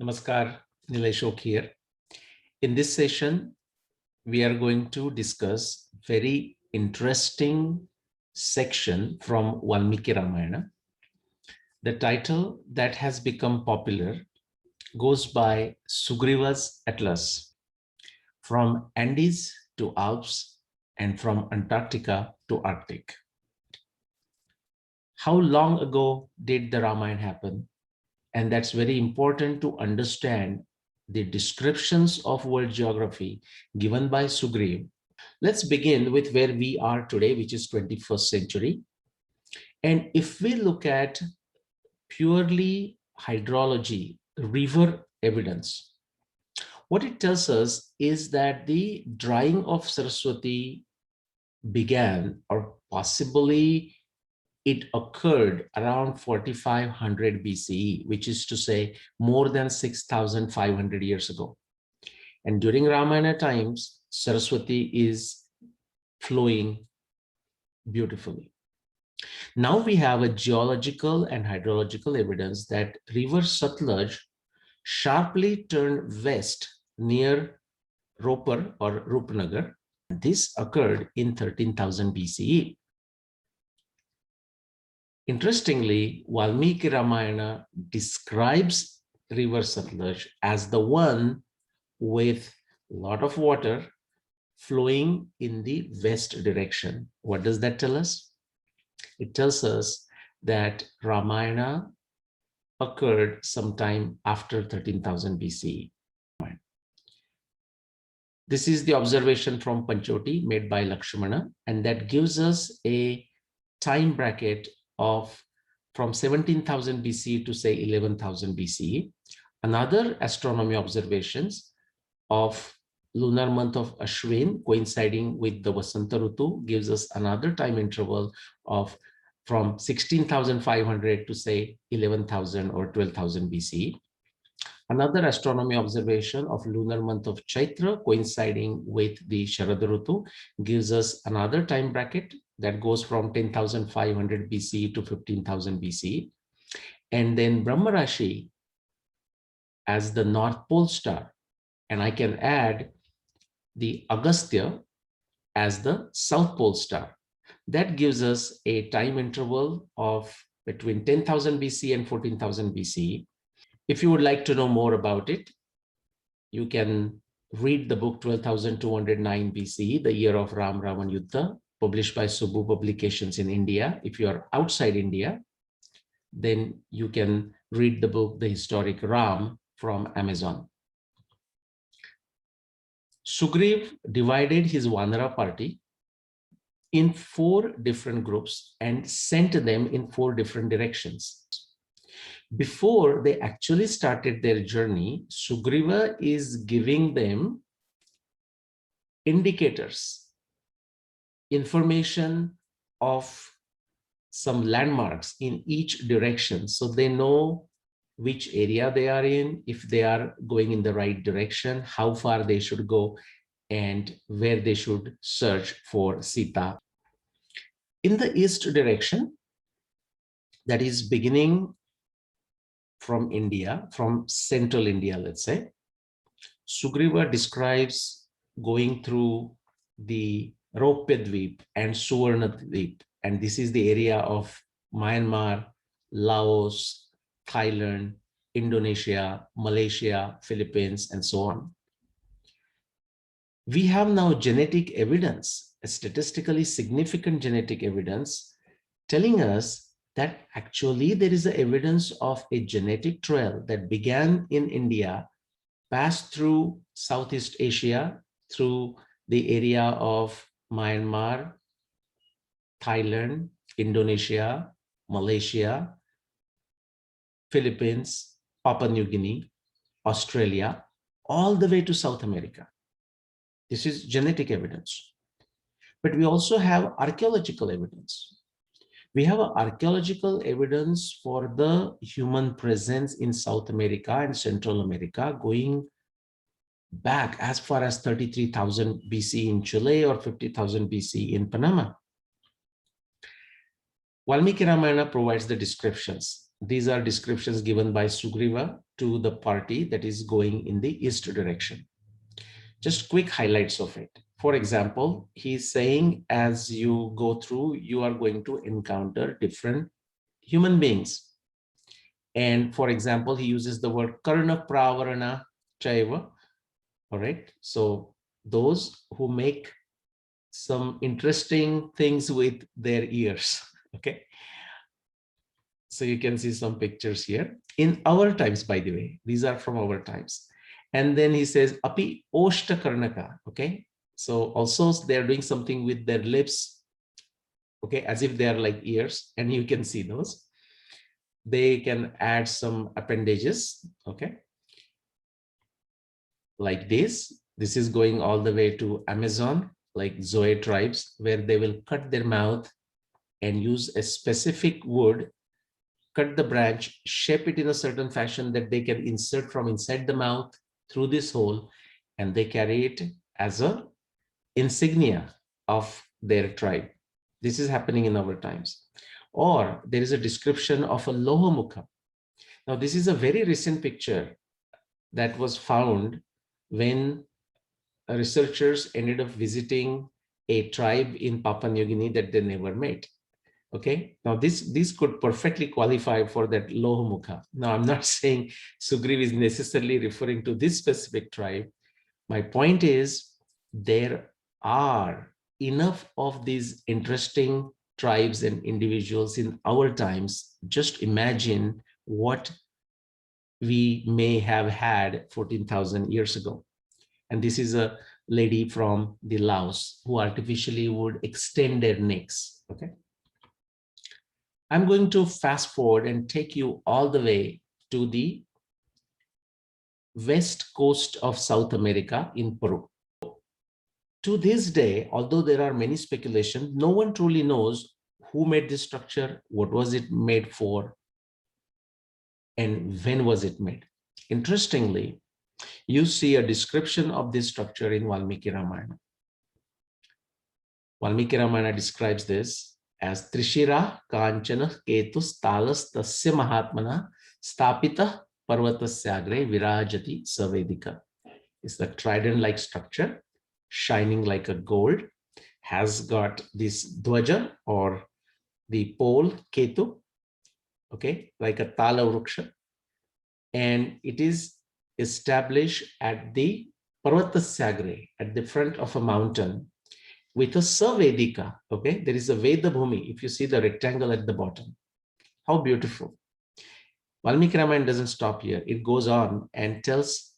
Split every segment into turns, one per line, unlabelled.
Namaskar, Nileshok here. In this session, we are going to discuss very interesting section from Valmiki Ramayana. The title that has become popular goes by Sugriva's Atlas, from Andes to Alps and from Antarctica to Arctic. How long ago did the Ramayana happen? And that's very important to understand the descriptions of world geography given by Sugriva. Let's begin with where we are today, which is 21st century. And if we look at purely hydrology, river evidence, what it tells us is that the drying of Saraswati began, or possibly it occurred around 4500 BCE, which is to say more than 6,500 years ago. And during Ramayana times, Saraswati is flowing beautifully. Now we have a geological and hydrological evidence that river Satluj sharply turned west near Ropar or Rupnagar. This occurred in 13,000 BCE. Interestingly, Valmiki Ramayana describes river Satluj as the one with a lot of water flowing in the west direction. What does that tell us? It tells us that Ramayana occurred sometime after 13,000 BCE. This is the observation from Panchoti made by Lakshmana, and that gives us a time bracket of from 17,000 BCE to say 11,000 BCE. Another astronomy observations of lunar month of Ashwin coinciding with the Vasanta Rutu gives us another time interval of from 16,500 to say 11,000 or 12,000 BCE. Another astronomy observation of lunar month of Chaitra coinciding with the Sharad Rutu gives us another time bracket that goes from 10,500 BCE to 15,000 BCE. And then Brahma Rashi as the North Pole star. And I can add the Agastya as the South Pole star. That gives us a time interval of between 10,000 BC and 14,000 BCE. If you would like to know more about it, you can read the book 12,209 BCE, the year of Ram Ravan Yuddha, published by Subbu Publications in India. If you are outside India, then you can read the book, The Historic Ram, from Amazon. Sugriv divided his Vanara party in 4 different groups and sent them in 4 different directions. Before they actually started their journey, Sugriva is giving them indicators, information of some landmarks in each direction, so they know which area they are in, if they are going in the right direction, how far they should go, and where they should search for Sita. In the east direction, that is beginning from India, from central India, let's say, Sugriva describes going through the Ropedweep and Suvarnadweep, and this is the area of Myanmar, Laos, Thailand, Indonesia, Malaysia, Philippines, and so on. We have now genetic evidence, a statistically significant genetic evidence, telling us that actually there is a evidence of a genetic trail that began in India, passed through Southeast Asia, through the area of Myanmar, Thailand, Indonesia, Malaysia, Philippines, Papua New Guinea, Australia, all the way to South America. This is genetic evidence. But we also have archaeological evidence. We have archaeological evidence for the human presence in South America and Central America going back as far as 33,000 BC in Chile or 50,000 BC in Panama. Valmiki Ramayana provides the descriptions. These are descriptions given by Sugriva to the party that is going in the east direction. Just quick highlights of it. For example, he's saying as you go through, you are going to encounter different human beings. And for example, he uses the word karna pravarana chaiva. All right. So those who make some interesting things with their ears. Okay. So you can see some pictures here in our times, by the way, these are from our times. And then he says, api oshta karnaka. Okay. So also they're doing something with their lips. Okay. As if they are like ears, and you can see those. They can add some appendages. Okay. Like this. This is going all the way to Amazon, like Zoe tribes, where they will cut their mouth and use a specific wood, cut the branch, shape it in a certain fashion that they can insert from inside the mouth through this hole, and they carry it as a insignia of their tribe. This is happening in our times. Or there is a description of a Lohamukha. Now, this is a very recent picture that was found when researchers ended up visiting a tribe in Papua New Guinea that they never met. Okay, now this could perfectly qualify for that Lohamukha. Now, I'm not saying Sugriva is necessarily referring to this specific tribe. My point is there are enough of these interesting tribes and individuals in our times. Just imagine what we may have had 14,000 years ago. And this is a lady from the Laos who artificially would extend their necks. Okay. I'm going to fast forward and take you all the way to the west coast of South America in Peru. To this day, although there are many speculations, no one truly knows who made this structure, what was it made for, and when was it made. Interestingly, you see a description of this structure in Valmiki Ramayana. Valmiki Ramayana describes this as Trishira Kanchana Ketus Talas Tasya Mahatmana Stapita Parvatasyagre Virajati Savedika. It's the trident-like structure, shining like a gold, has got this dwaja or the pole Ketu, okay, like a Tala Vruksha, and it is established at the Parvatasyagre, at the front of a mountain, with a Savedika. Okay, there is a Veda Bhumi. If you see the rectangle at the bottom, how beautiful. Valmiki Ramayana doesn't stop here. It goes on and tells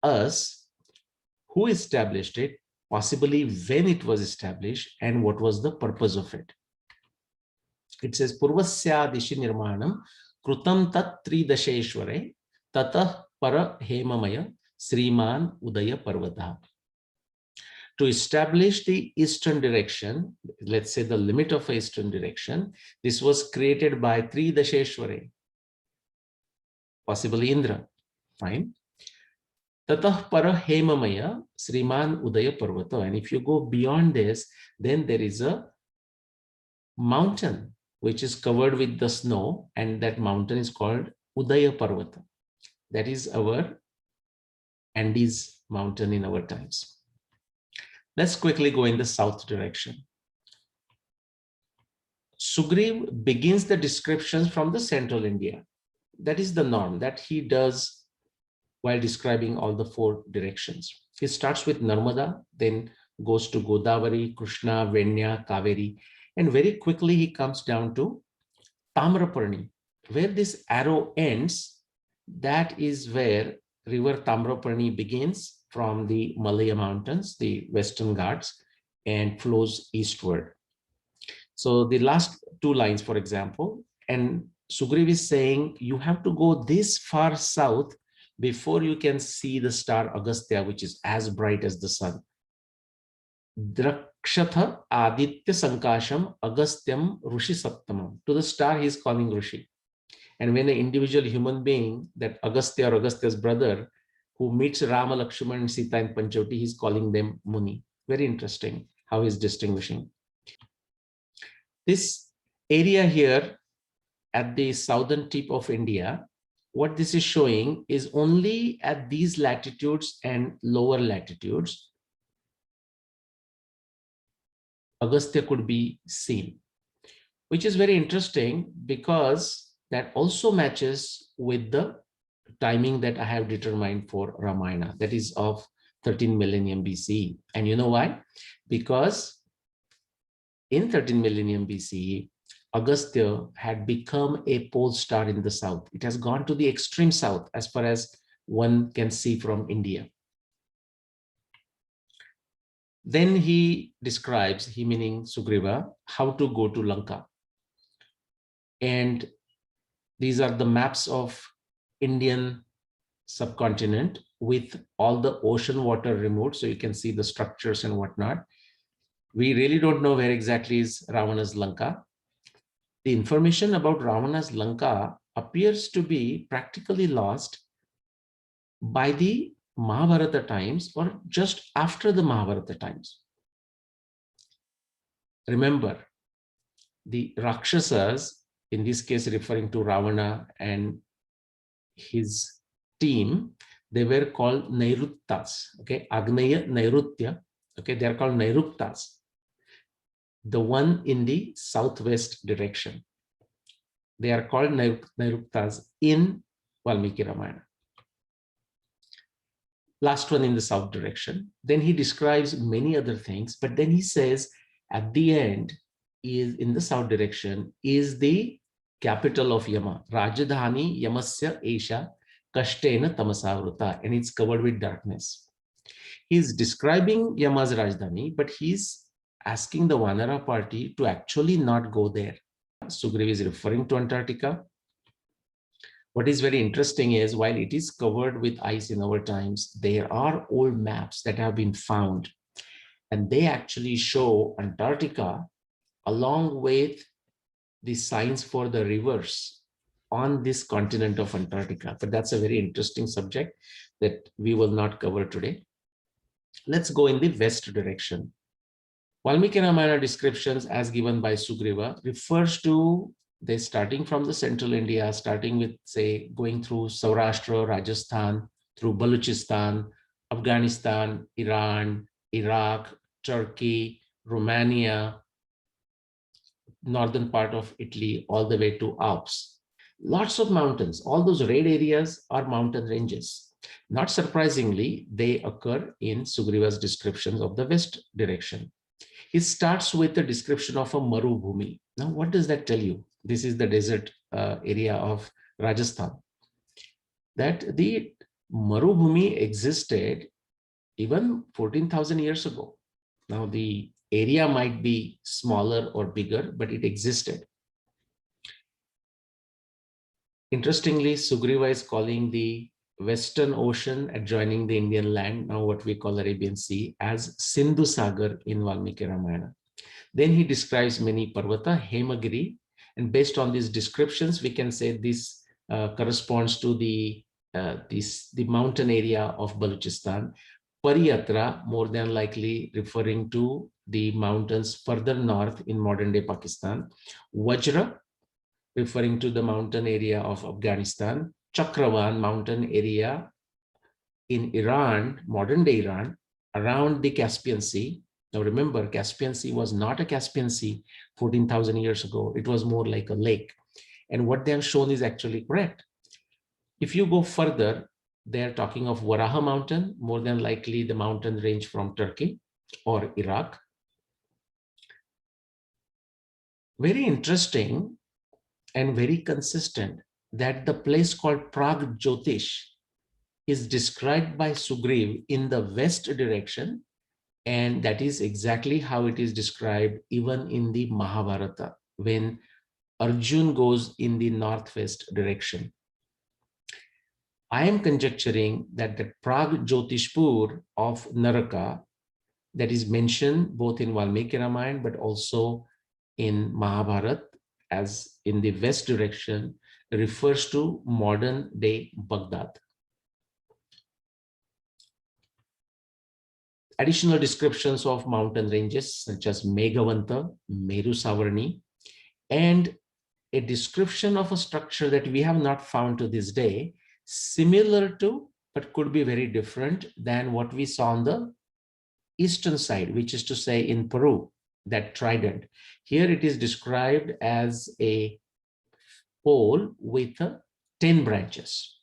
us who established it, possibly when it was established, and what was the purpose of it. It says, Purvasya Dishi Nirmanam Krutam Tat Tridasheshware Tatah Para Hemamaya Sriman Udaya Parvata. To establish the eastern direction, let's say the limit of eastern direction, this was created by Tridasheshware, possibly Indra. Fine. Tatah para hemamaya Sriman Udaya Parvata. And if you go beyond this, then there is a mountain which is covered with the snow, and that mountain is called Udaya Parvata. That is our Andes mountain in our times. Let's quickly go in the south direction. Sugriva begins the descriptions from the central India. That is the norm that he does while describing all the four directions. He starts with Narmada, then goes to Godavari, Krishna, Venya, Kaveri, and very quickly he comes down to Tamraparni. Where this arrow ends, that is where river Tamraparni begins from the Malaya Mountains, the Western Ghats, and flows eastward. So the last two lines, for example, and Sugriva is saying you have to go this far south before you can see the star Agastya, which is as bright as the sun. Drakshatha Aditya Sankasham Agastyam Rushi Saptamam. To the star he is calling Rushi. And when an individual human being, that Agastya or Agastya's brother, who meets Rama, Lakshmana, and Sita in Panchoti, he's calling them Muni. Very interesting how he's distinguishing. This area here at the southern tip of India, what this is showing is only at these latitudes and lower latitudes, Agastya could be seen, which is very interesting because that also matches with the timing that I have determined for Ramayana, that is of 13 millennium BCE. And you know why? Because in 13 millennium BCE, Agastya had become a pole star in the south. It has gone to the extreme south as far as one can see from India. Then he describes, he meaning Sugriva, how to go to Lanka. And these are the maps of Indian subcontinent with all the ocean water removed, so you can see the structures and whatnot. We really don't know where exactly is Ravana's Lanka. The information about Ravana's Lanka appears to be practically lost by the Mahabharata times or just after the Mahabharata times. Remember, the Rakshasas, in this case referring to Ravana and his team, they were called Nairuttas, okay, Agneya Nairutya, okay, they are called Nairuttas, the one in the southwest direction. They are called Nairuttas in Valmiki Ramayana. Last one in the south direction. Then he describes many other things, but then he says at the end is in the south direction is the capital of Yama, Rajadhani Yamasya Esha Kashtena Tamasavruta, and it's covered with darkness. He's describing Yama's Rajdhani, but he's asking the Vanara party to actually not go there. Sugriva is referring to Antarctica. What is very interesting is while it is covered with ice in our times, there are old maps that have been found, and they actually show Antarctica along with the signs for the rivers on this continent of Antarctica. But that's a very interesting subject that we will not cover today. Let's go in the west direction. Valmiki Ramayana descriptions as given by Sugriva refers to they starting from the central India, starting with, say, going through Saurashtra, Rajasthan, through Baluchistan, Afghanistan, Iran, Iraq, Turkey, Romania, northern part of Italy, all the way to Alps. Lots of mountains. All those red areas are mountain ranges. Not surprisingly, they occur in Sugriva's descriptions of the west direction. It starts with a description of a Marubhumi. Now, what does that tell you? This is the desert area of Rajasthan. That the Marubhumi existed even 14,000 years ago. Now, the area might be smaller or bigger, but it existed. Interestingly, Sugriva is calling the Western Ocean adjoining the Indian land, now what we call Arabian Sea, as Sindhu Sagar in Valmiki Ramayana. Then he describes many Parvata, Hemagiri, and based on these descriptions, we can say this corresponds to the mountain area of Baluchistan. Pariyatra, more than likely referring to the mountains further north in modern-day Pakistan. Vajra, referring to the mountain area of Afghanistan. Chakravan, mountain area in Iran, modern-day Iran, around the Caspian Sea. Now remember, Caspian Sea was not a Caspian Sea 14,000 years ago. It was more like a lake. And what they have shown is actually correct. If you go further, they're talking of Varaha Mountain, more than likely the mountain range from Turkey or Iraq. Very interesting and very consistent that the place called Prag Jyotish is described by Sugriv in the west direction, and that is exactly how it is described even in the Mahabharata when Arjun goes in the northwest direction. I am conjecturing that the Prag Jyotishpur of Naraka that is mentioned both in Valmiki Ramayana but also in Mahabharata as in the west direction refers to modern day Baghdad. Additional descriptions of mountain ranges such as Meghavanta, Meru Savarni, and a description of a structure that we have not found to this day, similar to, but could be very different than what we saw on the eastern side, which is to say in Peru, that trident. Here it is described as a pole with 10 branches.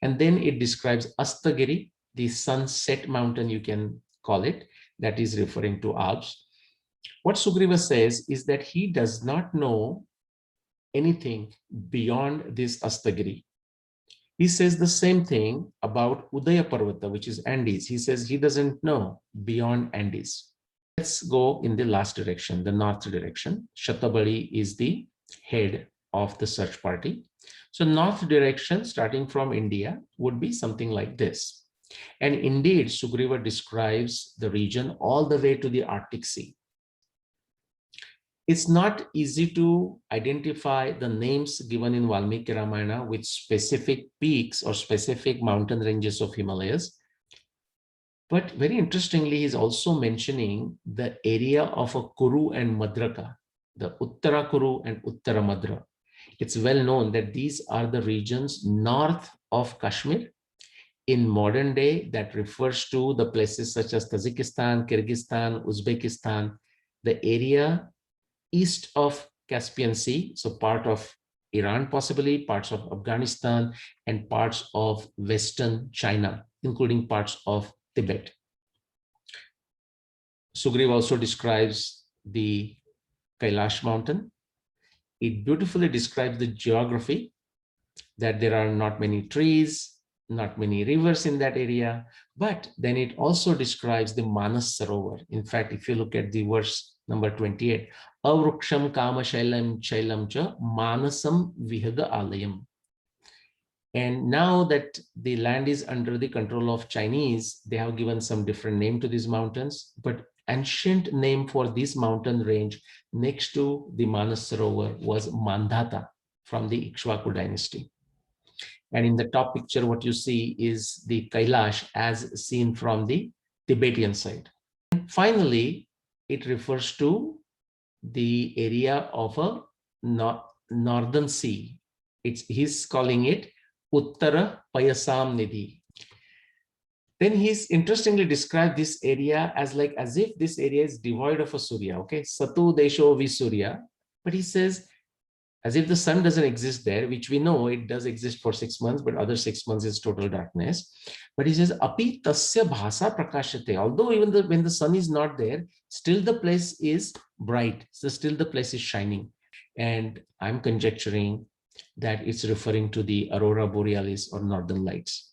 And then it describes Astagiri, the sunset mountain, you can call it, that is referring to Alps. What Sugriva says is that he does not know anything beyond this Astagiri. He says the same thing about Udaya Parvata, which is Andes. He says he doesn't know beyond Andes. Let's go in the last direction, the north direction. Shatabali is the head of the search party. So north direction, starting from India, would be something like this. And indeed, Sugriva describes the region all the way to the Arctic Sea. It's not easy to identify the names given in Valmiki Ramayana with specific peaks or specific mountain ranges of Himalayas. But very interestingly, he's also mentioning the area of a Kuru and Madraka, the Uttara Kuru and Uttara Madra. It's well known that these are the regions north of Kashmir. In modern day, that refers to the places such as Tajikistan, Kyrgyzstan, Uzbekistan, the area east of Caspian Sea, so part of Iran possibly, parts of Afghanistan, and parts of Western China, including parts of Tibet. Sugriva also describes the Kailash Mountain. It beautifully describes the geography, that there are not many trees, not many rivers in that area, but then it also describes the Manas Sarovar. In fact, if you look at the verse number 28, Avruksham Kama Shailam Shailam Cha Manasam Vihaga Alayam. And now that the land is under the control of Chinese, they have given some different name to these mountains, but ancient name for this mountain range next to the Manas Sarovar was Mandhata from the Ikshvaku dynasty. And in the top picture, what you see is the Kailash as seen from the Tibetan side. And finally, it refers to the area of a northern sea. He's calling it Uttara Payasam Nidhi. Then he's interestingly described this area as if this area is devoid of a Surya. Okay, Satu Desho Visurya. But he says, as if the sun doesn't exist there, which we know it does exist for 6 months, but other 6 months is total darkness. But he says, Api tasya bhasa prakashate. Although even when the sun is not there, still the place is bright. So still the place is shining. And I'm conjecturing that it's referring to the Aurora Borealis or Northern Lights.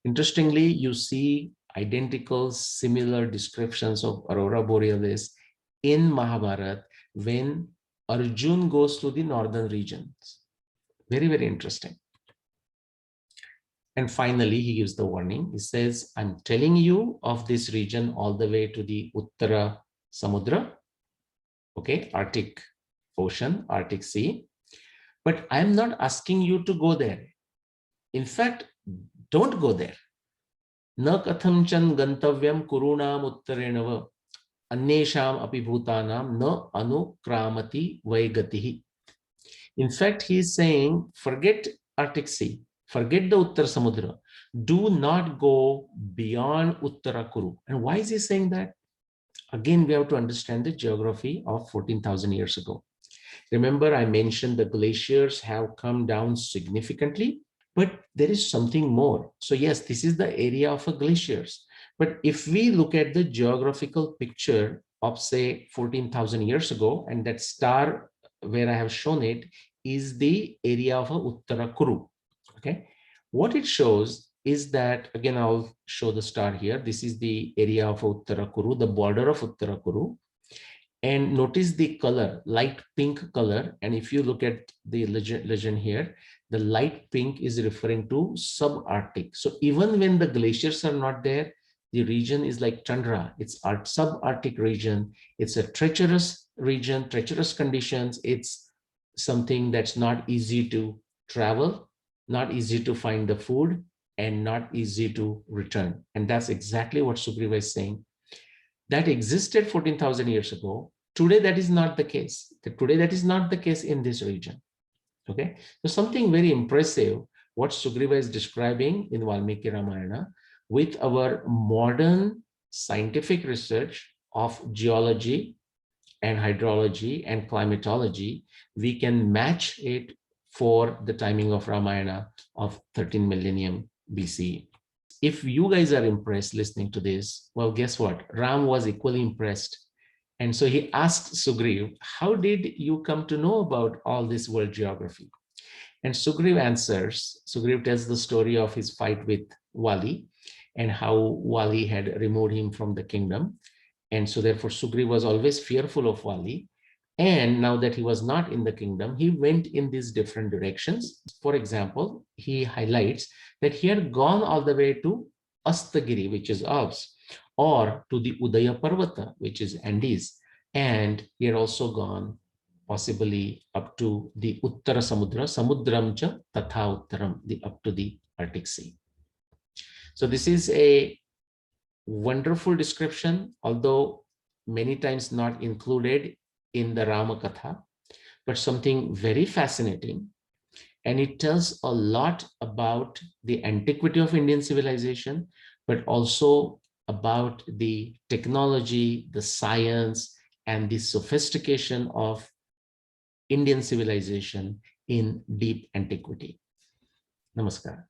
Interestingly, you see identical, similar descriptions of Aurora Borealis in Mahabharata when Arjun goes to the northern regions. Very, very interesting. And finally, he gives the warning. He says, I'm telling you of this region all the way to the Uttara Samudra, okay, Arctic Ocean, Arctic Sea. But I'm not asking you to go there. In fact, don't go there. Na katham chan gantavyam kurunam uttarenava. Annesham api bhutanam na anukramati vaigatihi. In fact, he is saying, forget Arctic Sea, forget the Uttara Samudra. Do not go beyond Uttara Kuru. And why is he saying that? Again, we have to understand the geography of 14,000 years ago. Remember, I mentioned the glaciers have come down significantly, but there is something more. So yes, this is the area of a glaciers. But if we look at the geographical picture of, say, 14,000 years ago, and that star where I have shown it is the area of a Uttara Kuru. Okay, what it shows is that, again, I'll show the star here. This is the area of Uttara Kuru, the border of Uttara Kuru. And notice the color, light pink color. And if you look at the legend here, the light pink is referring to subarctic. So even when the glaciers are not there, the region is like tundra. It's our subarctic region. It's a treacherous region, treacherous conditions. It's something that's not easy to travel, not easy to find the food, and not easy to return. And that's exactly what Sugriva is saying. That existed 14,000 years ago. Today, that is not the case. Today, that is not the case in this region. Okay, so something very impressive what Sugriva is describing in Valmiki Ramayana with our modern scientific research of geology and hydrology and climatology, we can match it for the timing of Ramayana of 13 millennium BCE. If you guys are impressed listening to this, well, guess what? Ram was equally impressed. And so he asked Sugriv, how did you come to know about all this world geography? And Sugriv answers, Sugriv tells the story of his fight with Wali and how Wali had removed him from the kingdom. And so therefore Sugriv was always fearful of Wali. And now that he was not in the kingdom, he went in these different directions. For example, he highlights that he had gone all the way to Astagiri, which is Alps, or to the Udaya Parvata, which is Andes. And he had also gone possibly up to the Uttara Samudra, Samudram cha Tatha Uttaram, up to the Arctic Sea. So this is a wonderful description, although many times not included in the Ramakatha, but something very fascinating. And it tells a lot about the antiquity of Indian civilization, but also about the technology, the science, and the sophistication of Indian civilization in deep antiquity. Namaskar.